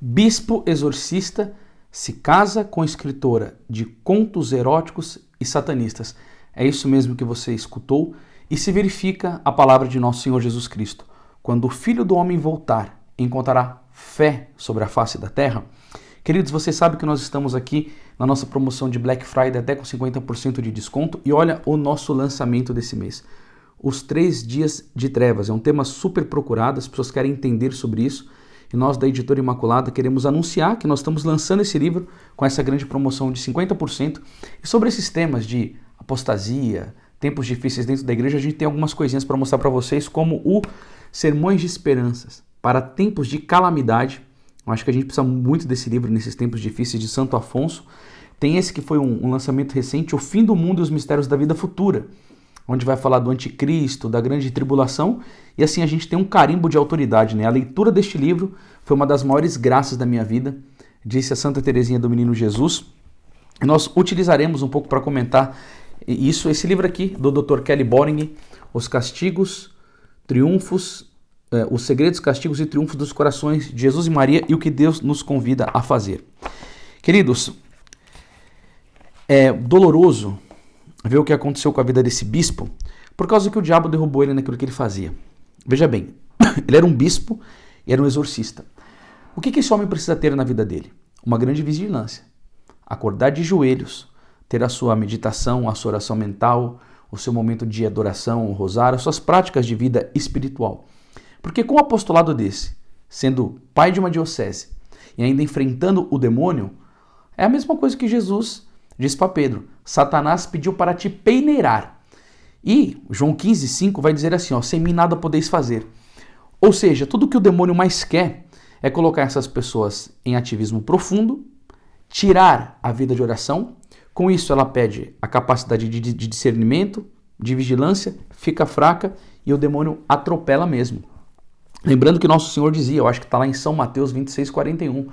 Bispo exorcista se casa com escritora de contos eróticos e satanistas. É isso mesmo que você escutou e se verifica a palavra de nosso Senhor Jesus Cristo. Quando o Filho do Homem voltar, encontrará fé sobre a face da terra? Queridos, você sabe que nós estamos aqui na nossa promoção de Black Friday até com 50% de desconto e olha o nosso lançamento desse mês. Os 3 dias de trevas é um tema super procurado, as pessoas querem entender sobre isso e nós da Editora Imaculada queremos anunciar que nós estamos lançando esse livro com essa grande promoção de 50% e sobre esses temas de apostasia, tempos difíceis dentro da igreja, a gente tem algumas coisinhas para mostrar para vocês, como o Sermões de Esperanças para Tempos de Calamidade. Eu acho que a gente precisa muito desse livro nesses tempos difíceis, de Santo Afonso. Tem esse que foi um lançamento recente, O Fim do Mundo e os Mistérios da Vida Futura, onde vai falar do anticristo, da grande tribulação, e assim a gente tem um carimbo de autoridade, né? A leitura deste livro foi uma das maiores graças da minha vida, disse a Santa Teresinha do Menino Jesus. E nós utilizaremos um pouco para comentar esse livro aqui, do Dr. Kelly Boring, Os Castigos, Triunfos, Os Segredos, Castigos e Triunfos dos Corações de Jesus e Maria e o que Deus nos convida a fazer. Queridos, é doloroso ver o que aconteceu com a vida desse bispo, por causa que o diabo derrubou ele naquilo que ele fazia. Veja bem, ele era um bispo e era um exorcista. O que esse homem precisa ter na vida dele? Uma grande vigilância. Acordar de joelhos, ter a sua meditação, a sua oração mental, o seu momento de adoração, o rosário, as suas práticas de vida espiritual. Porque com um apostolado desse, sendo pai de uma diocese e ainda enfrentando o demônio, é a mesma coisa que Jesus diz para Pedro: Satanás pediu para te peneirar. E João 15,5 vai dizer assim, sem mim nada podeis fazer. Ou seja, tudo que o demônio mais quer é colocar essas pessoas em ativismo profundo, tirar a vida de oração. Com isso ela pede a capacidade de discernimento, de vigilância, fica fraca e o demônio atropela mesmo. Lembrando que nosso Senhor dizia, eu acho que está lá em São Mateus 26,41,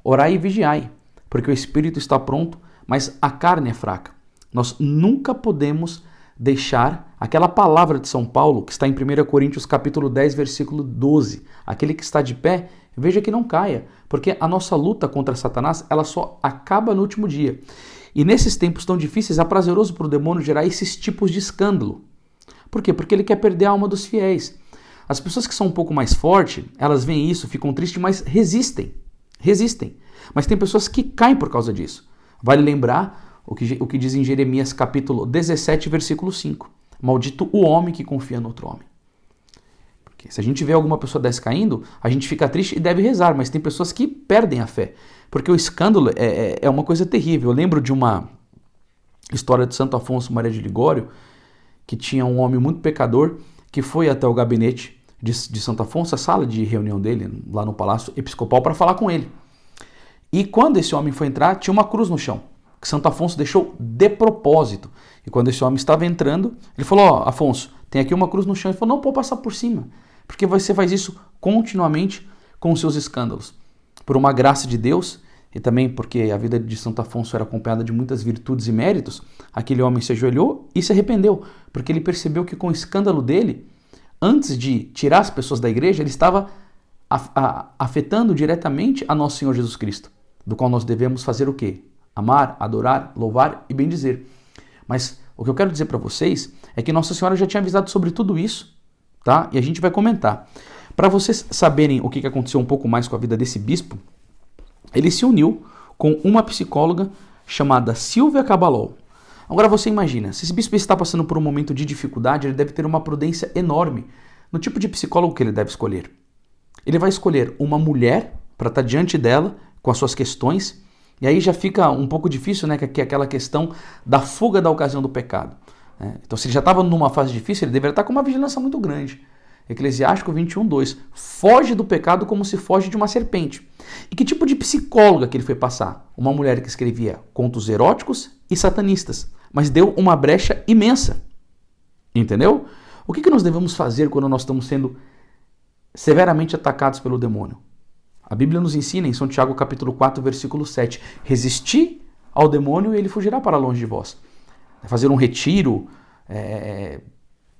orai e vigiai, porque o espírito está pronto, mas a carne é fraca. Nós nunca podemos deixar aquela palavra de São Paulo, que está em 1 Coríntios capítulo 10, versículo 12. Aquele que está de pé, veja que não caia, porque a nossa luta contra Satanás, ela só acaba no último dia. E nesses tempos tão difíceis, é prazeroso para o demônio gerar esses tipos de escândalo. Por quê? Porque ele quer perder a alma dos fiéis. As pessoas que são um pouco mais fortes, elas veem isso, ficam tristes, mas resistem. Mas tem pessoas que caem por causa disso. Vale lembrar o que diz em Jeremias capítulo 17, versículo 5. Maldito o homem que confia no outro homem. Porque se a gente vê alguma pessoa dessa caindo, a gente fica triste e deve rezar, mas tem pessoas que perdem a fé. Porque o escândalo é uma coisa terrível. Eu lembro de uma história de Santo Afonso Maria de Ligório, que tinha um homem muito pecador, que foi até o gabinete de Santo Afonso, a sala de reunião dele, lá no Palácio Episcopal, para falar com ele. E quando esse homem foi entrar, tinha uma cruz no chão, que Santo Afonso deixou de propósito. E quando esse homem estava entrando, ele falou, Afonso, tem aqui uma cruz no chão. Ele falou, não, pode passar por cima, porque você faz isso continuamente com os seus escândalos. Por uma graça de Deus, e também porque a vida de Santo Afonso era acompanhada de muitas virtudes e méritos, aquele homem se ajoelhou e se arrependeu, porque ele percebeu que com o escândalo dele, antes de tirar as pessoas da igreja, ele estava afetando diretamente a nosso Senhor Jesus Cristo, do qual nós devemos fazer o quê? Amar, adorar, louvar e bendizer. Mas o que eu quero dizer para vocês é que Nossa Senhora já tinha avisado sobre tudo isso, tá? E a gente vai comentar. Para vocês saberem o que aconteceu um pouco mais com a vida desse bispo, ele se uniu com uma psicóloga chamada Silvia Cabalol. Agora você imagina, se esse bispo está passando por um momento de dificuldade, ele deve ter uma prudência enorme no tipo de psicólogo que ele deve escolher. Ele vai escolher uma mulher para estar diante dela com as suas questões, e aí já fica um pouco difícil, né, que é aquela questão da fuga da ocasião do pecado. Então se ele já estava numa fase difícil, ele deveria estar com uma vigilância muito grande. Eclesiástico 21:2, foge do pecado como se foge de uma serpente. E que tipo de psicóloga que ele foi passar? Uma mulher que escrevia contos eróticos e satanistas, mas deu uma brecha imensa. Entendeu? O que nós devemos fazer quando nós estamos sendo severamente atacados pelo demônio? A Bíblia nos ensina em São Tiago capítulo 4, versículo 7, resisti ao demônio e ele fugirá para longe de vós. Fazer um retiro,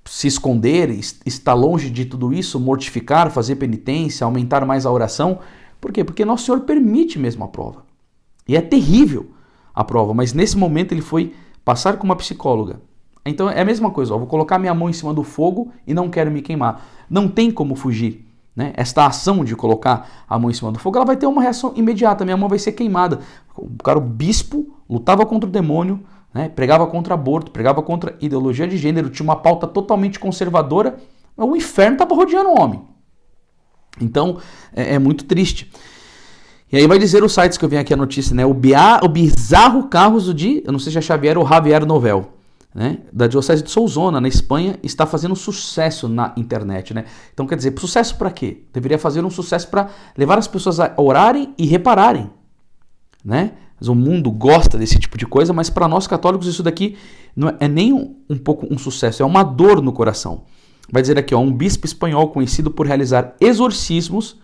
se esconder, estar longe de tudo isso, mortificar, fazer penitência, aumentar mais a oração, Por quê? Porque Nosso Senhor permite mesmo a prova. E é terrível a prova, mas nesse momento ele foi passar com uma psicóloga. Então é a mesma coisa, vou colocar minha mão em cima do fogo e não quero me queimar. Não tem como fugir. Né? Esta ação de colocar a mão em cima do fogo, ela vai ter uma reação imediata, minha mão vai ser queimada. O bispo, lutava contra o demônio, né? Pregava contra aborto, pregava contra ideologia de gênero, tinha uma pauta totalmente conservadora, o inferno estava rodeando o homem. Então, é muito triste. E aí vai dizer os sites que eu venho aqui a notícia, né? O bizarro caos eu não sei se é Xavier ou Javier Novel, né, da Diocese de Solsona, na Espanha, está fazendo sucesso na internet. Né? Então, quer dizer, sucesso para quê? Deveria fazer um sucesso para levar as pessoas a orarem e repararem. Né? Mas o mundo gosta desse tipo de coisa, mas para nós católicos isso daqui não é nem um pouco um sucesso, é uma dor no coração. Vai dizer aqui, ó, um bispo espanhol conhecido por realizar exorcismos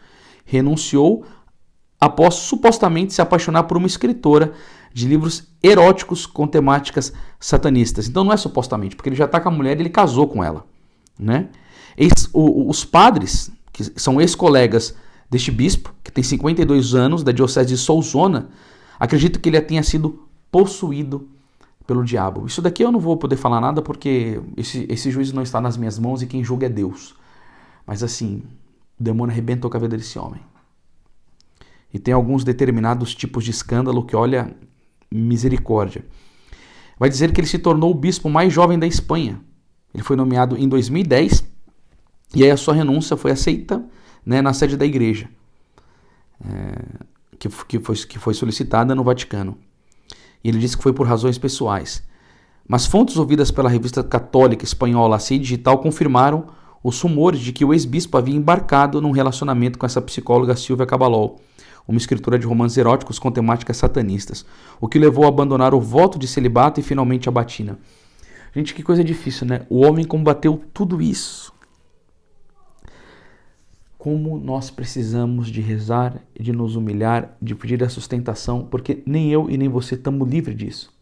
renunciou após supostamente se apaixonar por uma escritora de livros eróticos com temáticas satanistas. Então não é supostamente, porque ele já está com a mulher e ele casou com ela. Né? Os padres, que são ex-colegas deste bispo, que tem 52 anos, da Diocese de Solsona, acreditam que ele tenha sido possuído pelo diabo. Isso daqui eu não vou poder falar nada, porque esse juízo não está nas minhas mãos e quem julga é Deus. Mas assim, o demônio arrebentou com a vida desse homem. E tem alguns determinados tipos de escândalo que, olha, misericórdia. Vai dizer que ele se tornou o bispo mais jovem da Espanha. Ele foi nomeado em 2010 e aí a sua renúncia foi aceita, né, na sede da igreja, que foi solicitada no Vaticano. E ele disse que foi por razões pessoais. Mas fontes ouvidas pela revista católica espanhola AC Digital confirmaram os rumores de que o ex-bispo havia embarcado num relacionamento com essa psicóloga Silvia Caballol, uma escritora de romances eróticos com temáticas satanistas, o que levou a abandonar o voto de celibato e finalmente a batina. Gente, que coisa difícil, né? O homem combateu tudo isso. Como nós precisamos de rezar, de nos humilhar, de pedir a sustentação, porque nem eu e nem você estamos livres disso.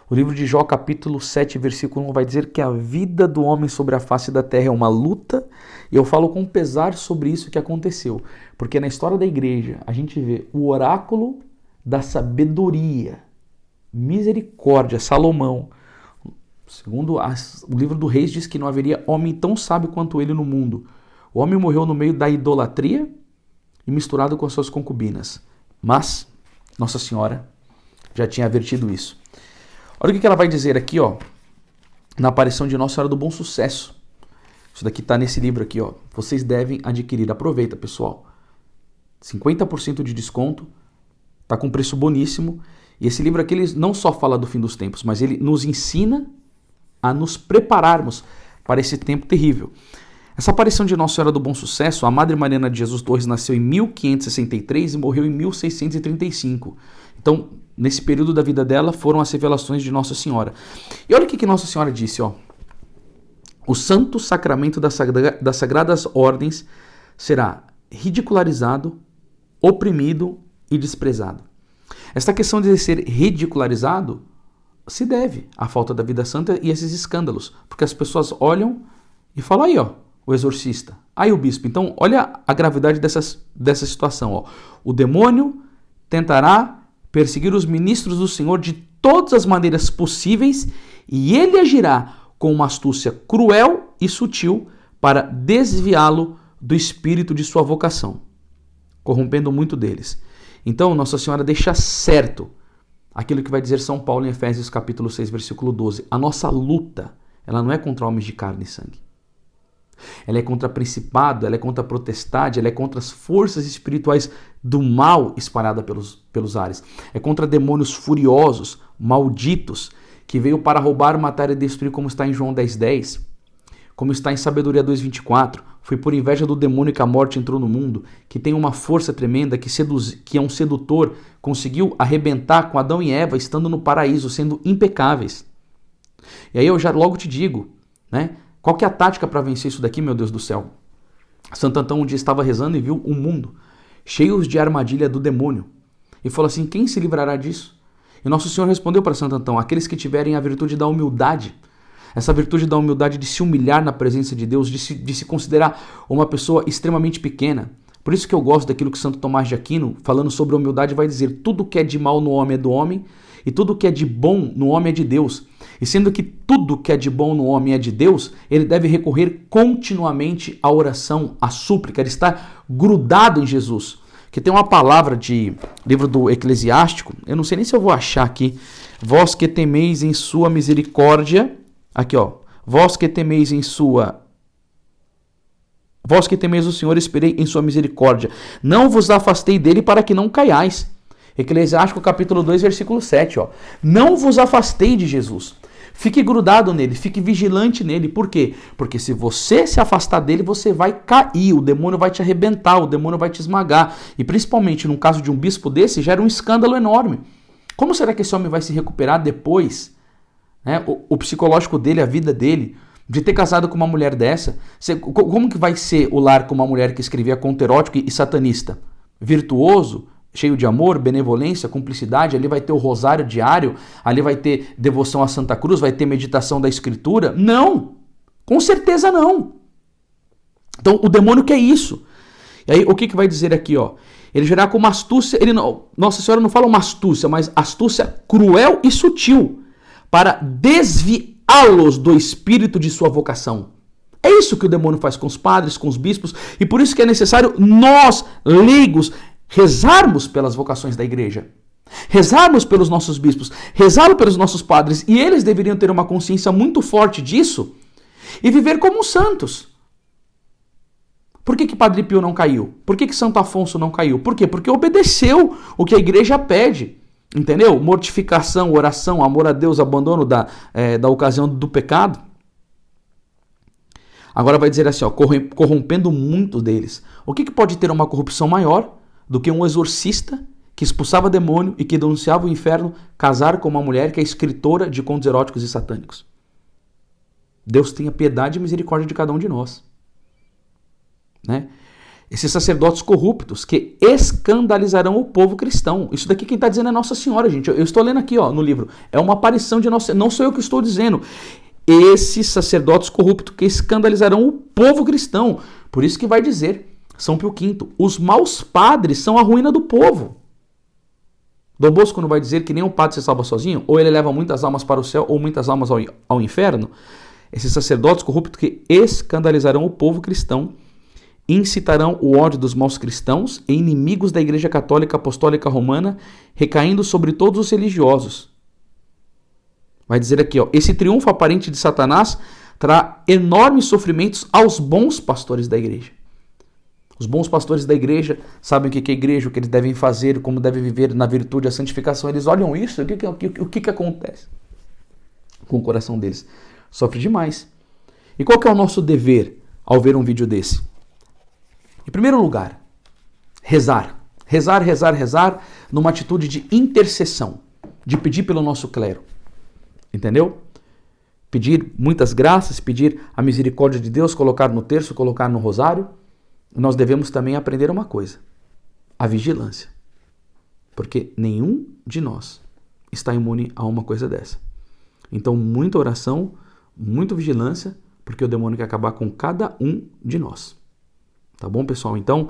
O livro de Jó, capítulo 7, versículo 1, vai dizer que a vida do homem sobre a face da terra é uma luta, e eu falo com pesar sobre isso que aconteceu, porque na história da igreja a gente vê o oráculo da sabedoria, misericórdia, Salomão. Segundo o livro do Reis diz que não haveria homem tão sábio quanto ele no mundo. O homem morreu no meio da idolatria e misturado com as suas concubinas, mas Nossa Senhora já tinha avertido isso. Olha o que ela vai dizer aqui, ó, na aparição de Nossa Senhora do Bom Sucesso. Isso daqui está nesse livro aqui, ó. Vocês devem adquirir. Aproveita, pessoal. 50% de desconto. Está com preço boníssimo. E esse livro aqui ele não só fala do fim dos tempos, mas ele nos ensina a nos prepararmos para esse tempo terrível. Essa aparição de Nossa Senhora do Bom Sucesso, a Madre Mariana de Jesus Torres nasceu em 1563 e morreu em 1635. Então, nesse período da vida dela, foram as revelações de Nossa Senhora. E olha o que Nossa Senhora disse, ó. O santo sacramento das sagradas ordens será ridicularizado, oprimido e desprezado. Esta questão de ser ridicularizado se deve à falta da vida santa e esses escândalos, porque as pessoas olham e falam, aí ó, o exorcista, aí o bispo. Então, olha a gravidade dessa situação, ó. O demônio tentará perseguir os ministros do Senhor de todas as maneiras possíveis e ele agirá com uma astúcia cruel e sutil para desviá-lo do espírito de sua vocação, corrompendo muito deles. Então, Nossa Senhora deixa certo aquilo que vai dizer São Paulo em Efésios capítulo 6, versículo 12. A nossa luta, ela não é contra homens de carne e sangue. Ela é contra principado, ela é contra potestade, ela é contra as forças espirituais do mal espalhada pelos ares. É contra demônios furiosos, malditos, que veio para roubar, matar e destruir, como está em João 10:10, como está em Sabedoria 2:24. Foi por inveja do demônio que a morte entrou no mundo, que tem uma força tremenda, que é um sedutor, conseguiu arrebentar com Adão e Eva, estando no paraíso, sendo impecáveis. E aí eu já logo te digo, né? Qual que é a tática para vencer isso daqui, meu Deus do céu? Santo Antão um dia estava rezando e viu um mundo cheio de armadilha do demônio. E falou assim, quem se livrará disso? E Nosso Senhor respondeu para Santo Antão, aqueles que tiverem a virtude da humildade. Essa virtude da humildade de se humilhar na presença de Deus, de se considerar uma pessoa extremamente pequena. Por isso que eu gosto daquilo que Santo Tomás de Aquino, falando sobre humildade, vai dizer: tudo que é de mal no homem é do homem, e tudo que é de bom no homem é de Deus. E sendo que tudo que é de bom no homem é de Deus, ele deve recorrer continuamente à oração, à súplica, ele está grudado em Jesus. Que tem uma palavra de livro do Eclesiástico, eu não sei nem se eu vou achar aqui. Vós que temeis em sua misericórdia, aqui ó, vós que temeis o Senhor, esperei em sua misericórdia. Não vos afastei dele para que não caiais. Eclesiástico capítulo 2, versículo 7, ó. Não vos afastei de Jesus. Fique grudado nele, fique vigilante nele. Por quê? Porque se você se afastar dele, você vai cair, o demônio vai te arrebentar, o demônio vai te esmagar. E principalmente no caso de um bispo desse, gera um escândalo enorme. Como será que esse homem vai se recuperar depois? Né? O psicológico dele, a vida dele, de ter casado com uma mulher dessa. Como que vai ser o lar com uma mulher que escrevia conto erótico e satanista? Virtuoso? Cheio de amor, benevolência, cumplicidade, ali vai ter o rosário diário, ali vai ter devoção à Santa Cruz, vai ter meditação da Escritura? Não! Com certeza não! Então o demônio quer isso. E aí o que vai dizer aqui? Ó? Ele gerar com uma astúcia, Nossa Senhora não fala uma astúcia, mas astúcia cruel e sutil, para desviá-los do espírito de sua vocação. É isso que o demônio faz com os padres, com os bispos, e por isso que é necessário nós, leigos, rezarmos pelas vocações da igreja, rezarmos pelos nossos bispos, rezarmos pelos nossos padres, e eles deveriam ter uma consciência muito forte disso e viver como os santos. Por que Padre Pio não caiu? Por que Santo Afonso não caiu? Por quê? Porque obedeceu o que a igreja pede, entendeu? Mortificação, oração, amor a Deus, abandono da ocasião do pecado. Agora vai dizer assim, ó, corrompendo muito deles. O que pode ter uma corrupção maior do que um exorcista que expulsava demônio e que denunciava o inferno casar com uma mulher que é escritora de contos eróticos e satânicos? Deus tenha piedade e misericórdia de cada um de nós. Né? Esses sacerdotes corruptos que escandalizarão o povo cristão. Isso daqui quem está dizendo é Nossa Senhora, gente. Eu estou lendo aqui ó, no livro. É uma aparição de Nossa Senhora. Não sou eu que estou dizendo. Esses sacerdotes corruptos que escandalizarão o povo cristão. Por isso que vai dizer São Pio V, os maus padres são a ruína do povo. Dom Bosco não vai dizer que nenhum padre se salva sozinho? Ou ele leva muitas almas para o céu ou muitas almas ao inferno? Esses sacerdotes corruptos que escandalizarão o povo cristão, incitarão o ódio dos maus cristãos e inimigos da Igreja Católica Apostólica Romana, recaindo sobre todos os religiosos. Vai dizer aqui, ó, esse triunfo aparente de Satanás trará enormes sofrimentos aos bons pastores da igreja. Os bons pastores da igreja sabem o que é igreja, o que eles devem fazer, como devem viver na virtude da santificação. Eles olham isso, o que acontece com o coração deles? Sofre demais. E qual que é o nosso dever ao ver um vídeo desse? Em primeiro lugar, rezar. Rezar, rezar, rezar numa atitude de intercessão, de pedir pelo nosso clero. Entendeu? Pedir muitas graças, pedir a misericórdia de Deus, colocar no terço, colocar no rosário. Nós devemos também aprender uma coisa, a vigilância. Porque nenhum de nós está imune a uma coisa dessa. Então, muita oração, muita vigilância, porque o demônio quer acabar com cada um de nós. Tá bom, pessoal? Então,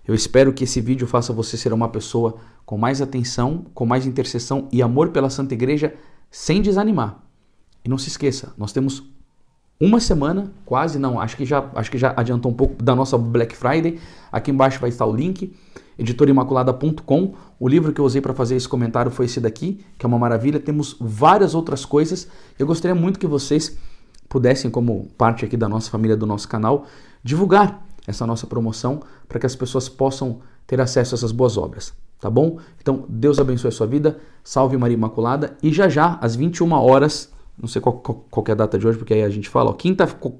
eu espero que esse vídeo faça você ser uma pessoa com mais atenção, com mais intercessão e amor pela Santa Igreja, sem desanimar. E não se esqueça, nós temos uma semana, quase não, acho que já adiantou um pouco da nossa Black Friday. Aqui embaixo vai estar o link, editorimaculada.com. O livro que eu usei para fazer esse comentário foi esse daqui, que é uma maravilha. Temos várias outras coisas. Eu gostaria muito que vocês pudessem, como parte aqui da nossa família, do nosso canal, divulgar essa nossa promoção para que as pessoas possam ter acesso a essas boas obras. Tá bom? Então, Deus abençoe a sua vida. Salve Maria Imaculada. E já, às 21 horas... Não sei qual é a data de hoje, porque aí a gente fala, ó,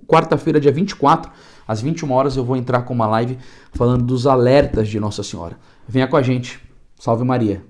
quarta-feira, dia 24, às 21 horas eu vou entrar com uma live falando dos alertas de Nossa Senhora. Venha com a gente. Salve Maria.